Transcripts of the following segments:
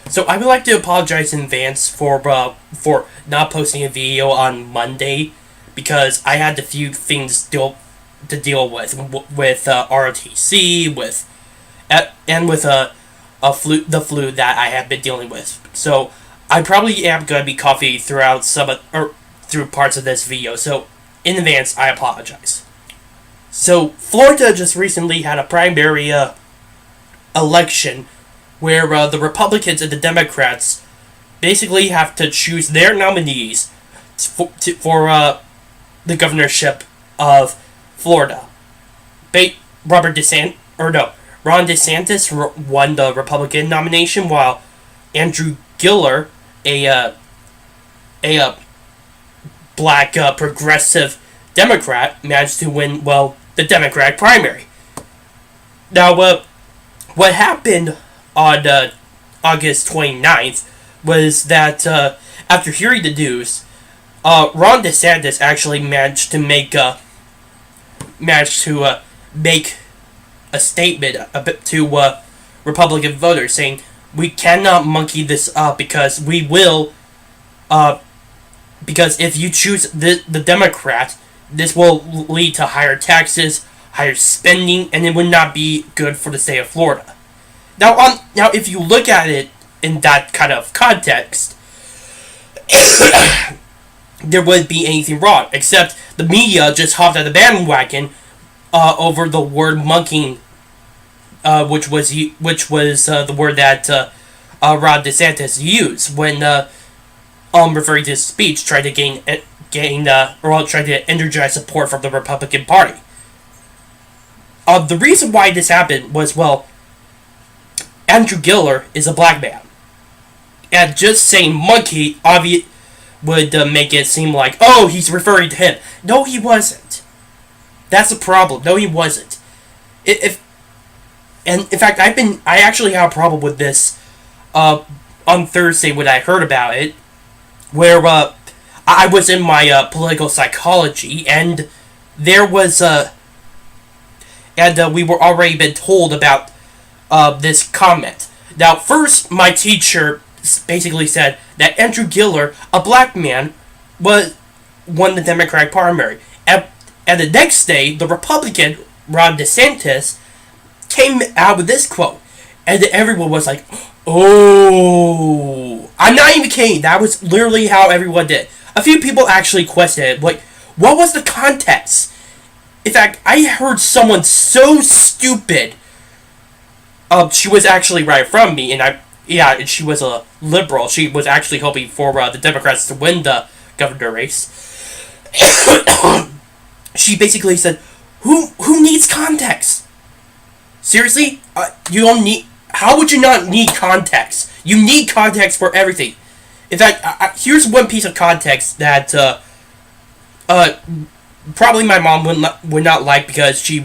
So I would like to apologize in advance for not posting a video on Monday because I had a few things to deal with ROTC, and with the flu that I have been dealing with. So I probably am going to be coughing throughout through parts of this video. So in advance, I apologize. So Florida just recently had a primary election where the Republicans and the Democrats basically have to choose their nominees for the governorship of Florida. Ron DeSantis won the Republican nomination, while Andrew Giller, a black progressive Democrat, managed to win, the Democratic primary. Now, what happened on August 29th was that after hearing the news, Ron DeSantis actually managed to make a statement to Republican voters saying, we cannot monkey this up because if you choose the Democrat, this will lead to higher taxes, higher spending, and it would not be good for the state of Florida. Now, if you look at it in that kind of context, there wouldn't be anything wrong, except the media just hopped on the bandwagon over the word monkeying, which was the word that Ron DeSantis used when referring to his speech, trying to trying to energize support from the Republican Party. The reason why this happened was, Andrew Giller is a black man. And just saying monkey would make it seem like, oh, he's referring to him. No, he wasn't. That's the problem. No, he wasn't. And in fact, I actually have a problem with this on Thursday when I heard about it, where I was in my political psychology, and there was we were already been told about this comment. Now, first, my teacher basically said that Andrew Giller, a black man, won the Democratic primary. And the next day, the Republican, Ron DeSantis, came out with this quote. And everyone was like, oh. I'm not even kidding. That was literally how everyone did. A few people actually questioned it. Like, what was the context? In fact, I heard someone so stupid. She was actually right from me, and she was a liberal. She was actually hoping for the Democrats to win the governor race. She basically said, "Who needs context? Seriously, you don't need. How would you not need context? You need context for everything. In fact, here's one piece of context that probably my mom would not like because she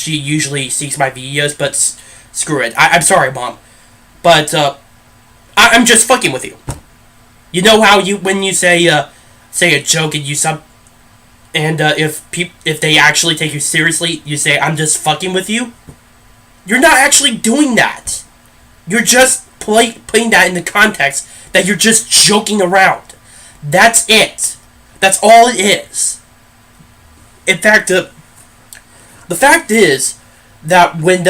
usually sees my videos, but screw it. I'm sorry, Mom, but I'm just fucking with you. You know how when you say a joke and if they actually take you seriously, you say I'm just fucking with you. You're not actually doing that. You're just putting that in the context that you're just joking around. That's it. That's all it is. In fact, the fact is that when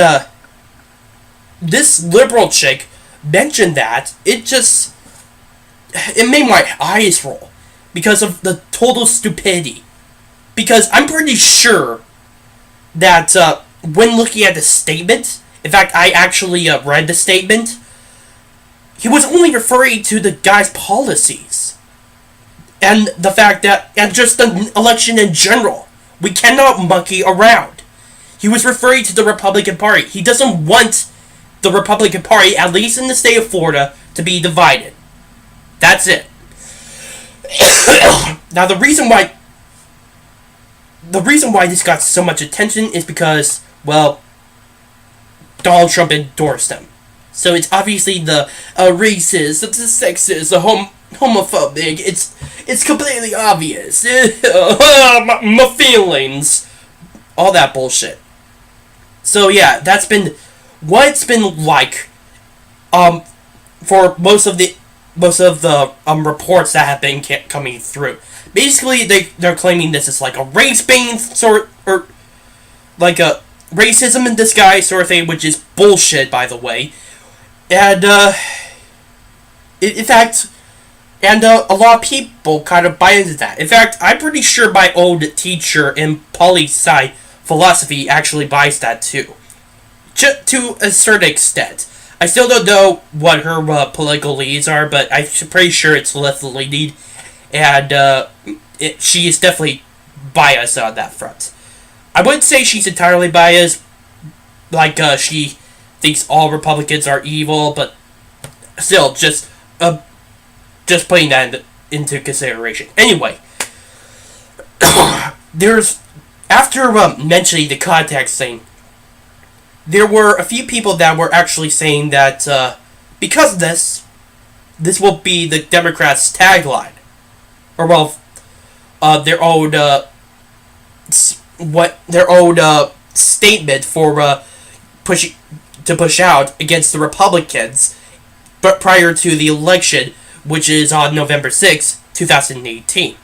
this liberal chick mentioned that, it made my eyes roll because of the total stupidity. Because I'm pretty sure that when looking at the statement, in fact, I actually read the statement, he was only referring to the guy's policies. And the fact that, and just the election in general. We cannot monkey around. He was referring to the Republican Party. He doesn't want the Republican Party, at least in the state of Florida, to be divided. That's it. Now, the reason why this got so much attention is because, Donald Trump endorsed him. So it's obviously the racist, the sexist, the homophobic. It's completely obvious. My feelings. All that bullshit. So yeah, that's been what it's been like for most of the reports that have been coming through. Basically, they're claiming this is like a race-based sort, or like a racism in disguise sort of thing, which is bullshit, by the way. And in fact, a lot of people kind of buy into that. In fact, I'm pretty sure my old teacher in poli-sci philosophy actually buys that too, to a certain extent. I still don't know what her political leads are, but I'm pretty sure it's left-leaning, and she is definitely biased on that front. I wouldn't say she's entirely biased, like she thinks all Republicans are evil, but still, just putting that into consideration. Anyway, there's after mentioning the context thing, there were a few people that were actually saying that because of this will be the Democrats' tagline, or well, their own statement for push out against the Republicans, but prior to the election, which is on November 6th, 2018.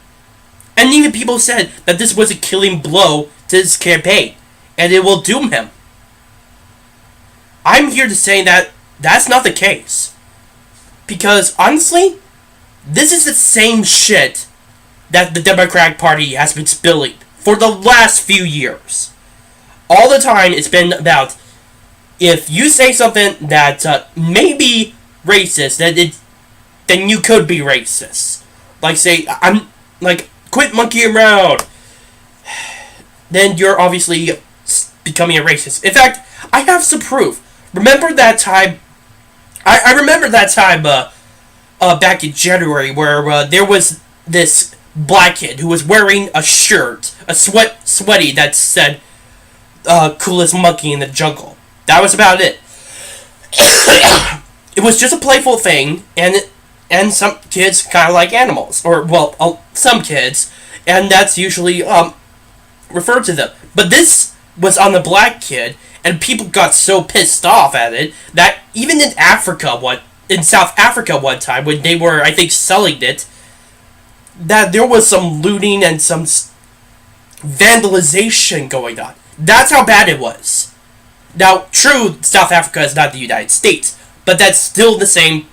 And even people said that this was a killing blow to his campaign, and it will doom him. I'm here to say that that's not the case. Because, honestly, this is the same shit that the Democratic Party has been spilling for the last few years. All the time it's been about, if you say something that may be racist, then you could be racist. Like, say, quit monkeying around. Then you're obviously becoming a racist. In fact, I have some proof. Remember that time? I remember that time back in January where there was this black kid who was wearing a shirt, sweaty that said "coolest monkey in the jungle." That was about it. It was just a playful thing, and some kids kind of like animals, or well, some kids, and that's usually referred to them. But this was on the black kid, and people got so pissed off at it that even in South Africa one time, when they were, I think, selling it, that there was some looting and some vandalization going on. That's how bad it was. Now, true, South Africa is not the United States, but that's still the same.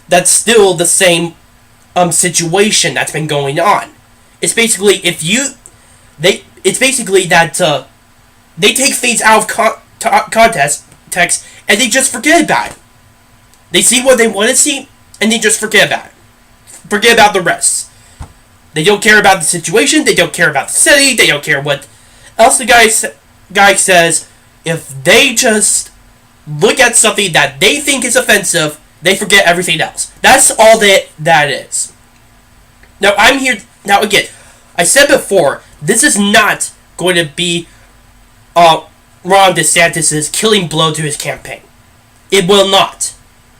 That's still the same situation that's been going on. It's basically it's basically that they take things out of context and they just forget about it. They see what they want to see and they just forget about it. Forget about the rest. They don't care about the situation. They don't care about the city. They don't care what else the guy says. If they just look at something that they think is offensive, they forget everything else. That's all that is. Now, I'm here. Now, again, I said before, this is not going to be Ron DeSantis' killing blow to his campaign. It will not.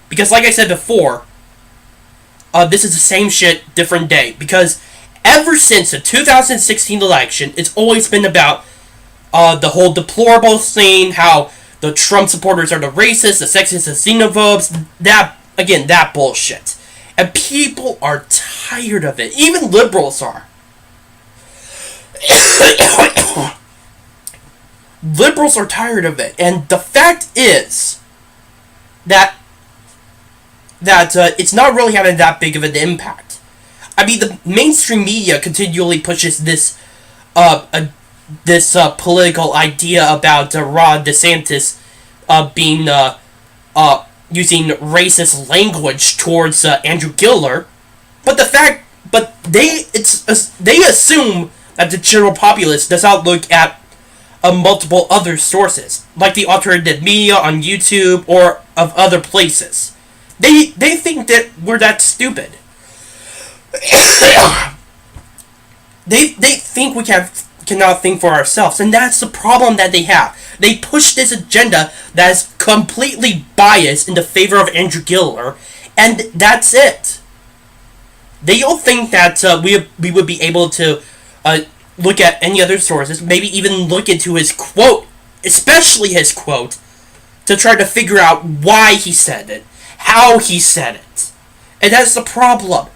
Because, like I said before, this is the same shit, different day. Because ever since the 2016 election, it's always been about the whole deplorable thing, how the Trump supporters are the racists, the sexists, the xenophobes, that bullshit. And people are tired of it. Even liberals are. Liberals are tired of it. And the fact is that it's not really having that big of an impact. I mean, the mainstream media continually pushes this political idea about Ron DeSantis being using racist language towards Andrew Giller, but they assume that the general populace does not look at multiple other sources, like the alternative media on YouTube or of other places. They think that we're that stupid. They think we cannot think for ourselves, and that's the problem that they have. They push this agenda that is completely biased in the favor of Andrew Giller, and that's it. They don't think that we would be able to look at any other sources, maybe even look into his quote especially his quote, to try to figure out why he said it, how he said it. And that's the problem.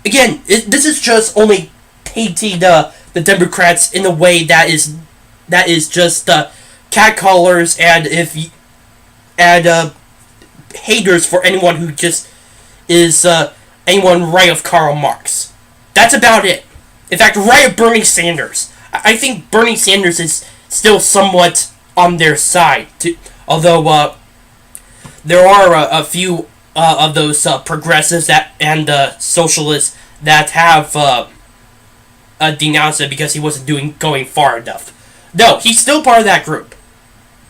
Again, this is just only painting the Democrats in a way that is just catcallers and haters for anyone who just is anyone right of Karl Marx. That's about it. In fact, right of Bernie Sanders. I think Bernie Sanders is still somewhat on their side, although there are a few of those progressives and socialists that have denounced it because he wasn't going far enough. No, he's still part of that group.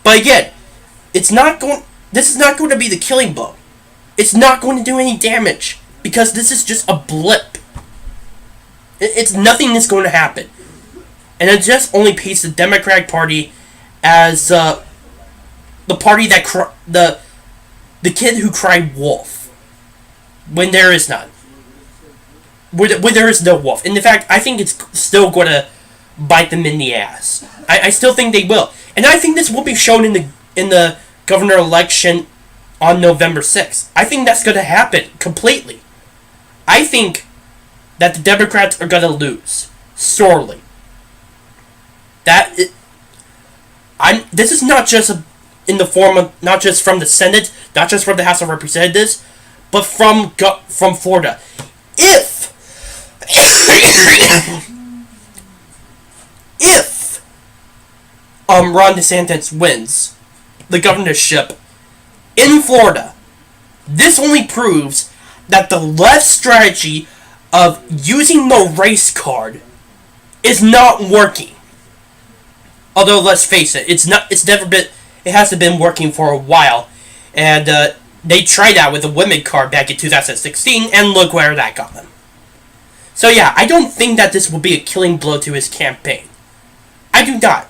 But again, this is not going to be the killing blow. It's not going to do any damage because this is just a blip. It's nothing that's going to happen. And it just only paints the Democratic Party as the party that the kid who cried wolf when there is none. When there is no wolf. And in fact, I think it's still going to bite them in the ass. I still think they will. And I think this will be shown in the governor election on November 6th. I think that's going to happen completely. I think that the Democrats are going to lose sorely. This is not just in the form of not just from the Senate, not just from the House of Representatives, but from Florida. If Ron DeSantis wins the governorship in Florida, this only proves that the left strategy of using the race card is not working. Although let's face it, it hasn't been working for a while, and they tried that with the women card back in 2016, and look where that got them. So yeah, I don't think that this will be a killing blow to his campaign. I do not.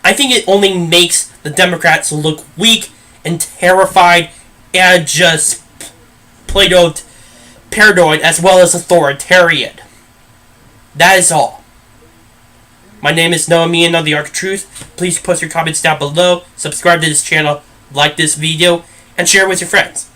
I think it only makes the Democrats look weak and terrified and just plain old paranoid as well as authoritarian. That is all. My name is Noah Meehan of the Arc of Truth. Please post your comments down below, subscribe to this channel, like this video, and share it with your friends.